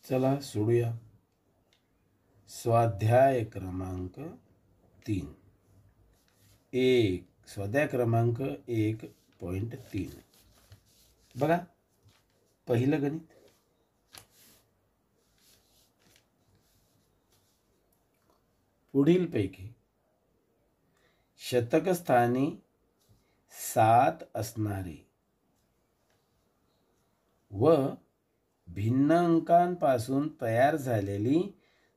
चला सोडूया. स्वाध्याय क्रमांक 3. स्वाध्याय क्रमांक 1.3. बघा, पहिलं गणित. पुढीलपैकी शतकस्थानी 7 असणारी व भिन्न अंकांपासून तयार झालेली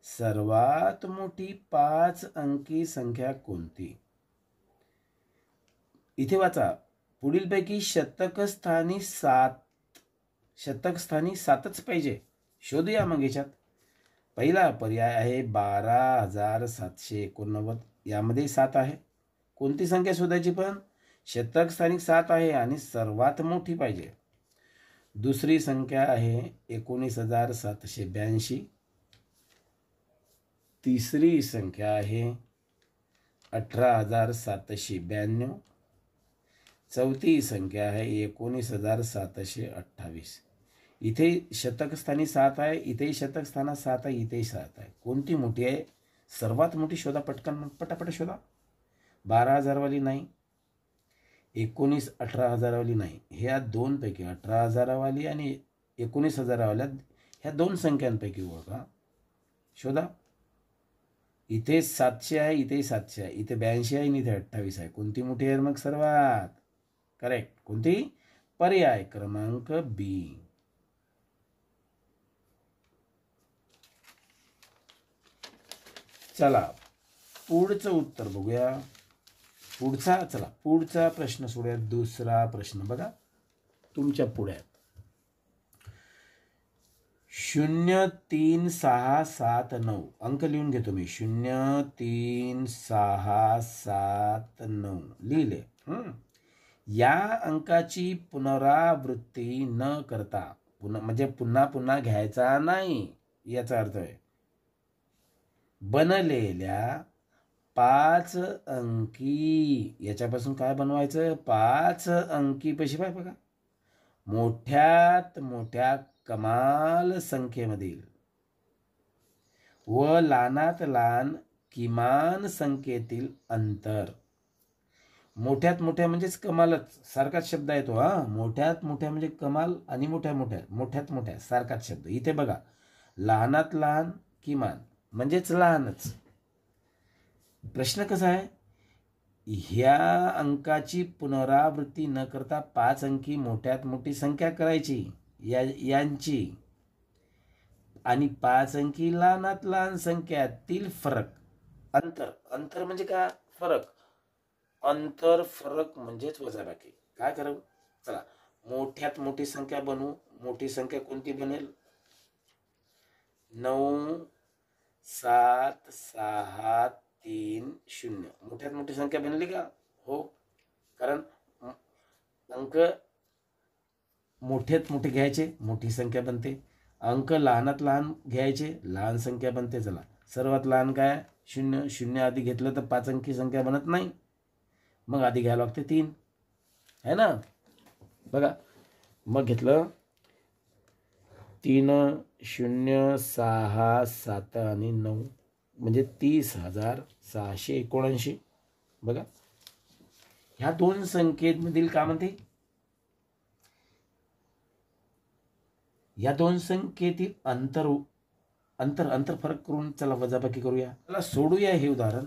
सर्वात मोठी 5 अंकी संख्या कोणती? इथे वाचा, पुढीलपैकी शतकस्थानी 7च पाहिजे. शोधूया मग याच्यात. पहिला पर्याय आहे 12,789. यामध्ये 7 आहे. कोणती संख्या शोधायची? पण शतकस्थानी 7 आहे आणि सर्वात मोठी पाहिजे. दुसरी संख्या आहे 19,782. तिसरी संख्या आहे 18,792. चौथी संख्या आहे 19,728. इथे शतकस्थानी 7 आहे, इथेही शतकस्थानात 7 आहे, इथेही 7 आहे. कोणती मोठी आहे? सर्वात मोठी शोधा पटकन, मग पटापट शोधा. 12,000 वाली नाही, 18,000 वाली नाही. ह्या दोनपैकी 18,000 वाली आणि 19,000 वाल्या ह्या 2 संख्यांपैकी ओळखा, शोधा. इथे 700 आहे, इथे 700 आहे, इथे 82 आहे आणि इथे 28 आहे. कोणती मोठी आहे मग सर्वात? करेक्ट. कोणती? पर्याय क्रमांक बी. चला पुढचं उत्तर बघूया. पुढचा प्रश्न सोडूया. दुसरा प्रश्न बघा तुमच्या पुढे. 03679 अंक लिहून घेतो मी. 03679 लिहिले. या अंकाची पुनरावृत्ती न करता, म्हणजे पुन्हा पुन्हा घ्यायचा नाही याचा अर्थ आहे, बनलेल्या 5 अंकी, याच्यापासून काय बनवायचं? 5 अंकी पैसे पाहिजे बघा. मोठ्यात मोठ्या कमाल संख्येमधील व लहानात लहान किमान संख्येतील अंतर. मोठ्यात मोठ्या म्हणजेच कमालच, सारखाच शब्द आहे तो. मोठ्यात मोठ्या म्हणजे कमाल आणि मोठ्यात मोठ्या सारखाच शब्द. इथे बघा, लहानात लहान किमान म्हणजेच लहानच. प्रश्न कसा आहे? ह्या अंकाची पुनरावृत्ती न करता 5 अंकी मोठ्यात मोठी संख्या करायची यांची, आणि 5 अंकी लहानात लहान संख्यातील फरक. अंतर म्हणजे काय? फरक. फरक म्हणजेच वजाबाकी. काय करावं? चला मोठ्यात मोठी संख्या बनवू. मोठी संख्या कोणती बनेल? 9,7,6,3,0. मोठ्यात मोठी संख्या बनली का? हो, कारण अंक मोठ्यात मोठे घ्यायचे, मोठी संख्या बनते. अंक लहानात लहान घ्यायचे, लहान संख्या बनते. चला, सर्वात लहान काय? 0. 0 आधी घेतलं तर 5 अंकी संख्या बनत नाही, मग आधी घ्यायला लागते 3, है ना? बघा, मग घेतलं 3, 0, 6, 7 आणि 9 म्हणजे 30,679. बघा, ह्या 2 संख्येमधील काय म्हणते? या 2 संख्येतील अंतर फरक करून चला वजाबाकी करूया. चला सोडूया हे उदाहरण.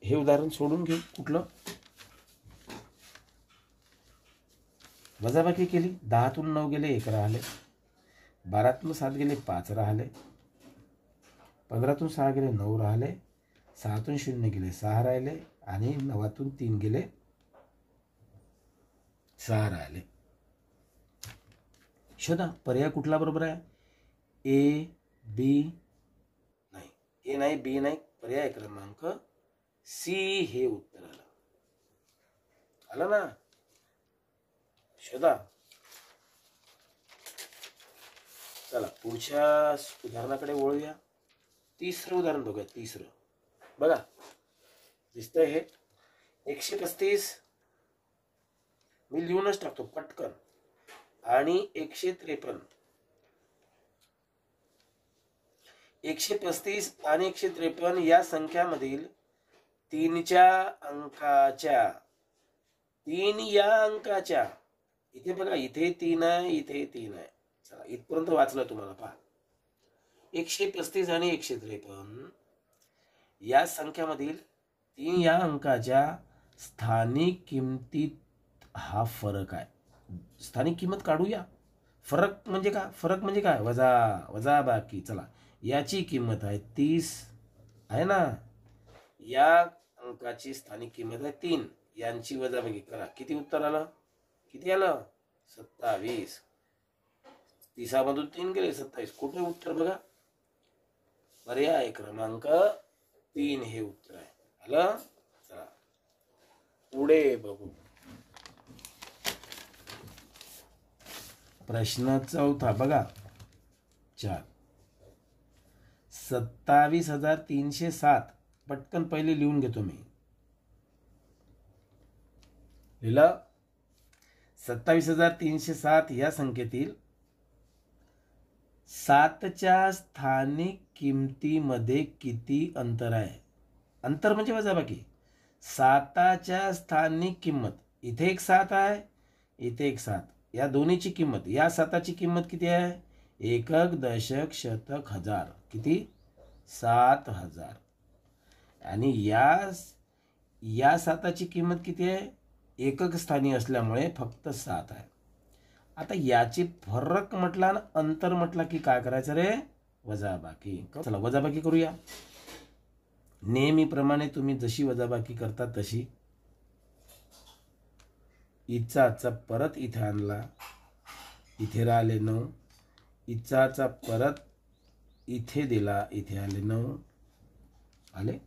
हे उदाहरण सोडून घेऊ. कुठलं? वजाबाकी केली. 10तून 9 गेले, 1 राहिले. 12तून 7 गेले, 5 राहिले. 15तून 6 गेले, 9 राहिले. 6तून 0 गेले, 6 राहिले. आणि 9तून 3 गेले, 6 राहिले. शोधा पर्याय कुठला बरोबर आहे? ए, बी नाही, ए नाही, बी नाही. पर्याय क्रमांक सी हे उत्तर आलं ना? शोधा. चला पुढच्या उदाहरणाकडे वळूया. तिसरं उदाहरण बघूया. बघा, दिसतंय हे 135 मी लिहूनच टाकतो पटकन आणि 153 135 आणि 153 या संख्यामधील 3 या अंकाच्या इथे बघा इथे 3 आहे इथे 3 आहे. चला इथपर्यंत वाचलं तुम्हाला पहा 135 आणि 153 या संख्यामधील 3 या अंकाच्या स्थानिक किमतीत हा फरक आहे. स्थानिक किंमत काढूया. फरक म्हणजे काय? फरक म्हणजे काय? वजा बाकी. चला याची किंमत आहे 30 आहे ना. या अंकाची स्थानिक किंमत आहे 3. यांची वजाबाकी करा. किती उत्तर आलं? किती आलं? 27. 30 मधून 3 गेले 27. कुठे उत्तर बघा? पर्याय क्रमांक 3 हे उत्तर आहे. आलं? चला पुढे बघू. प्रश्न 4 बघा 4. 27,307 पटकन पहिले लिहून घेतो मी. लिहिलं? 27,307 या संख्येतील 7च्या स्थानिक किमतीमध्ये किती अंतर आहे? अंतर म्हणजे वजाबाकी. 7च्या स्थानिक किंमत इथे एक 7 आहे इथे एक 7. या दोन्हीची किंमत या 7ची किंमत किती आहे? एकक दशक शतक हजार. किती? 7,000. आणि या 7ची किंमत किती आहे? एकक स्थानी असल्यामुळे फक्त 7 आहे. आता याची फरक म्हटला ना अंतर म्हटला की काय करायचं रे? वजाबाकी. चला वजाबाकी करूया. नेहमीप्रमाणे तुम्ही जशी वजाबाकी करता तशी. इचाचा परत इथे आणला इथे राहिले 9. इचाचा परत इथे दिला इथे आले 9 आले.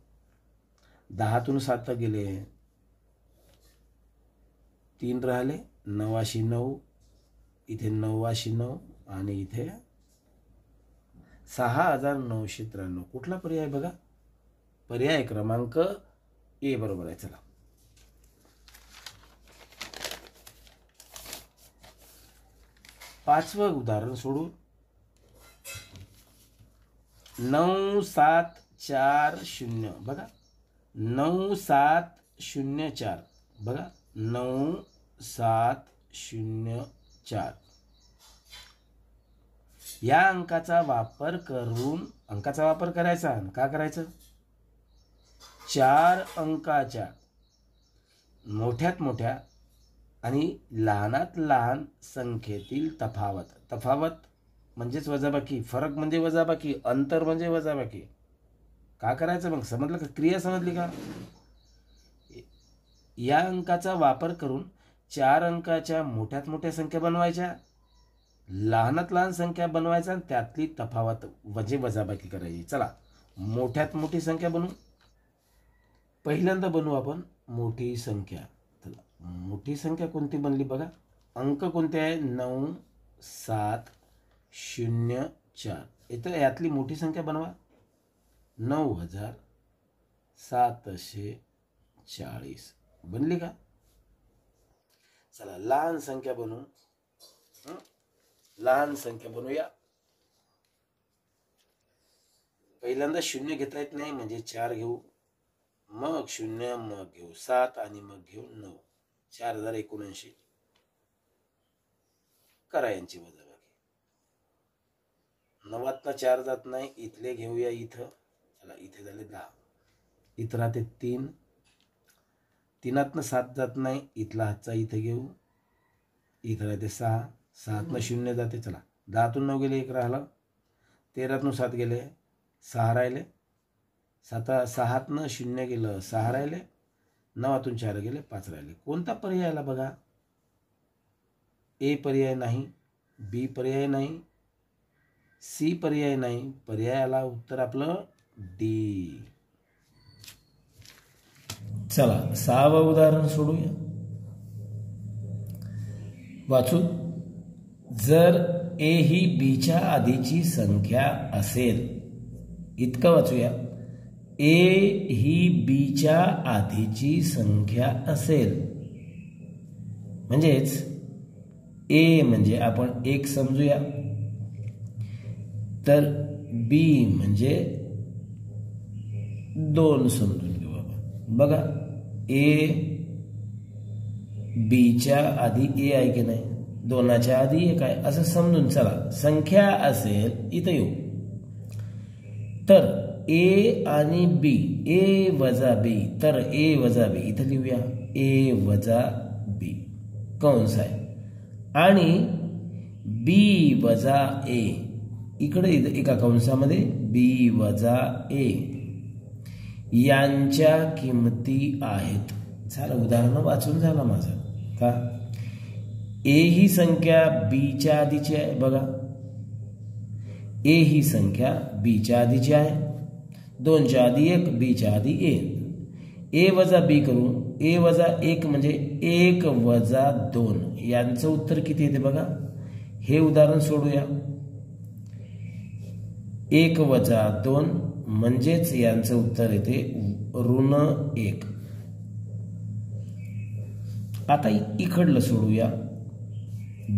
10तून 7 गेले 3 राहिले 9 इथे 9 आणि इथे 6,993. कुठला पर्याय बघा? पर्याय क्रमांक ए बरोबर आहे. चला 5वं उदाहरण सोडू. 9740 बघा 9704 बघा 9704 या अंकाचा वापर करायचा. का करायचं? 4 अंकाच्या मोठ्यात मोठ्या आणि लहानात लहान संख्येतील तफावत म्हणजेच वजाबाकी. फरक म्हणजे वजाबाकी. अंतर म्हणजे वजाबाकी. का करायचं मग? समजलं का? क्रिया समजली का? या अंकाचा वापर करून 4 अंकाच्या मोठ्यात मोठ्या संख्या बनवायच्या लहानात लहान संख्या बनवायचा आणि त्यातली तफावत म्हणजे वजाबाकी करायची. चला मोठ्यात मोठी संख्या बनवू. पहिल्यांदा बनवू आपण मोठी संख्या. चला मोठी संख्या कोणती बनली बघा. अंक कोणते आहे? 9704. इथं यातली मोठी संख्या बनवा 9,740 बनली का? चला लहान संख्या बनवू. लहान संख्या बनवूया. पहिल्यांदा 0 घेता येत नाही म्हणजे 4 घेऊ मग 0 मग घेऊ 7 आणि मग घेऊ 9. 4079 करा यांची वजाबाकी. 9तनं 4 जात नाही इथले घेऊया इथं. चला इथे झाले 10. इथं राहते 3. 3तनं 7 जात नाही इथला हातचा इथे घेऊ. इथं राहते 6. 7तनं 0 जाते. चला 10तून 9 गेले 1 राहिलं. 13तून 7 गेले 6 राहिले. 6तनं 0 गेलं 6 राहिले. 9तून 4 गेले 5 राहिले. कोणता पर्याय आला बघा? ए पर्याय नाही, बी पर्याय नाही, सी पर्याय नाही. पर्याय आला उत्तर आपलं डी. चला 6वं उदाहरण सोडूया. वाचू. जर ए ही बीच्या आधीची संख्या असेल इतकं वाचूया. ए ही बीच्या च्या आधीची संख्या असेल, म्हणजेच ए म्हणजे आपण 1 समजूया, तर बी म्हणजे 2 समजून घेऊ आपण. बघा ए बी च्या आधी ए आहे की नाही, 2च्या आधी 1 आहे असं समजून चला संख्या असेल इथं येऊ. तर ए आणि बी, ए वजा बी, तर ए वजा बी इथं लिहूया, ए वजा बी कंस आहे, आणि बी वजा ए इकडे एका कंसामध्ये बी वजा ए यांच्या किमती आहेत. झालं, उदाहरण वाचून झालं माझं. का ए ही संख्या बी च्या आधीची आहे, बघा ए ही संख्या बी च्या आधीची आहे, 2 च्या आधी 1, बी च्या आधी ए वजा बी करू, ए वजा 1 म्हणजे 1 वजा 2 यांचं उत्तर किती येते बघा. हे उदाहरण सोडूया, 1 वजा 2 म्हणजेच यांचं उत्तर येते -1. आता इकडलं सोडूया,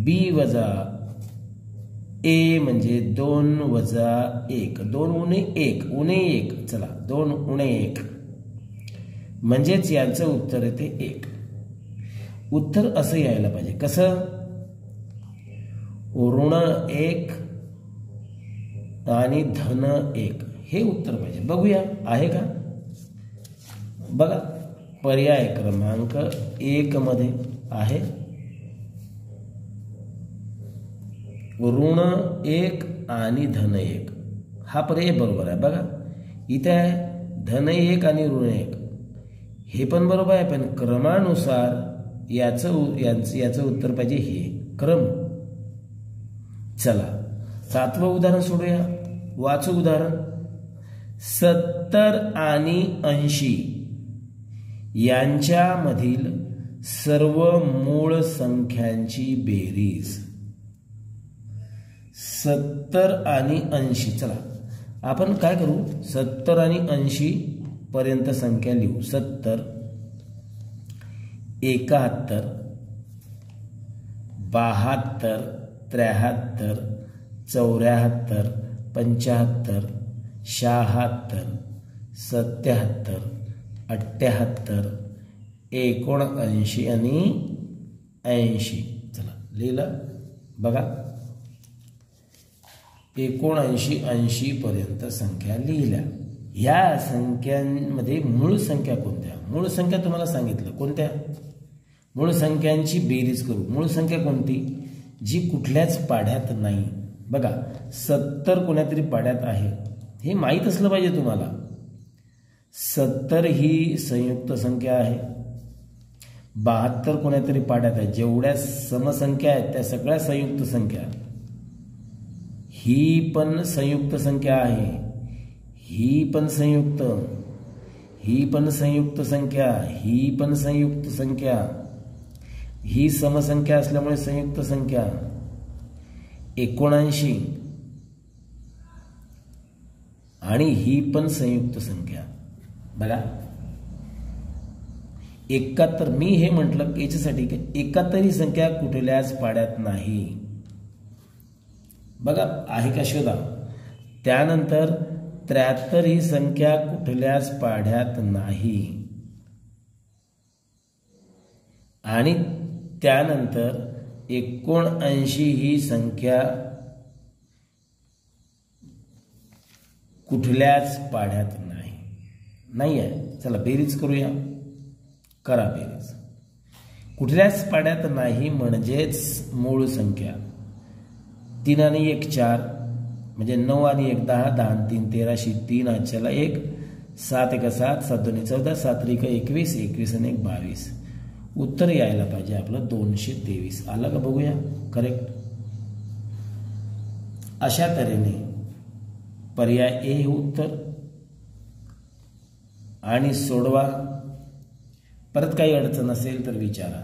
बी वजा ए म्हणजे 2 वजा 1, 2 उणे 1 उणे 1, चला 2 उणे 1 म्हणजेच यांचं उत्तर येते 1. उत्तर असं यायला पाहिजे, कसं -1 आणि -1 हे उत्तर पाहिजे. बघूया आहे का. बघा पर्याय क्रमांक 1 मध्ये आहे -1 आणि -1 हा पर्याय बरोबर आहे. बघा इथे आहे -1 आणि -1 हे पण बरोबर आहे, पण क्रमानुसार याचं उत्तर पाहिजे हे क्रम. चला 7वं उदाहरण सोडूया, वाचू उदाहरण. 70 आणि 80 यांच्यामधील सर्व मूळ संख्यांची बेरीज. 70 आणि 80, चला आपण काय करू, 70 आणि 80 पर्यंत संख्या लिहू. 70, 71, 72, 73, 74, 75, 76, 77, 78, 79 आणि 80. चला लिहिलं बघा, 79, 80 पर्यंत संख्या लिहिल्या. ह्या संख्यांमध्ये मूळ संख्या कोणत्या, मूळ संख्या तुम्हाला सांगितलं कोणत्या, मूळ संख्यांची बेरीज करू. मूळ संख्या कोणती, जी कुठल्याच पाढ्यात नाही. बघा 70 कोणत्यातरी पाढ्यात आहे हे माहीत असलं पाहिजे तुम्हाला. 70 ही संयुक्त संख्या आहे, 72 कोणत्यातरी पाढ्यात आहे. जेवढ्या समसंख्या आहेत त्या सगळ्या संयुक्त संख्या. ही पण संयुक्त संख्या आहे, ही पण संयुक्त, ही पण संयुक्त संख्या, ही पण संयुक्त संख्या, ही समसंख्या असल्यामुळे संयुक्त संख्या. 79 आणि ही पण संयुक्त संख्या. बघा 71, मी हे म्हटलं याच्यासाठी की 71 ही संख्या कुठल्याच पाड्यात नाही. बघा आहे का शोधा. त्यानंतर 73 ही संख्या कुठल्याच पाढ्यात नाही, आणि त्यानंतर 79 ही संख्या कुठल्याच पाढ्यात नाही आहे. चला बेरीज करूया, करा बेरीज. कुठल्याच पाढ्यात नाही म्हणजेच मूळ संख्या. 3 आणि 1 4 म्हणजे 9 आणि 1 10, 10 आणि 3 13, 3 आजच्याला 1, 7 1 7, 7 2 14, 7 3 21, 21 आणि 1 22. उत्तर यायला पाहिजे आपलं 223. आलं का बघूया, करेक्ट. अशा तऱ्हेने पर्याय ए हे उत्तर. आणि सोडवा. परत काही अडचण असेल तर विचारा.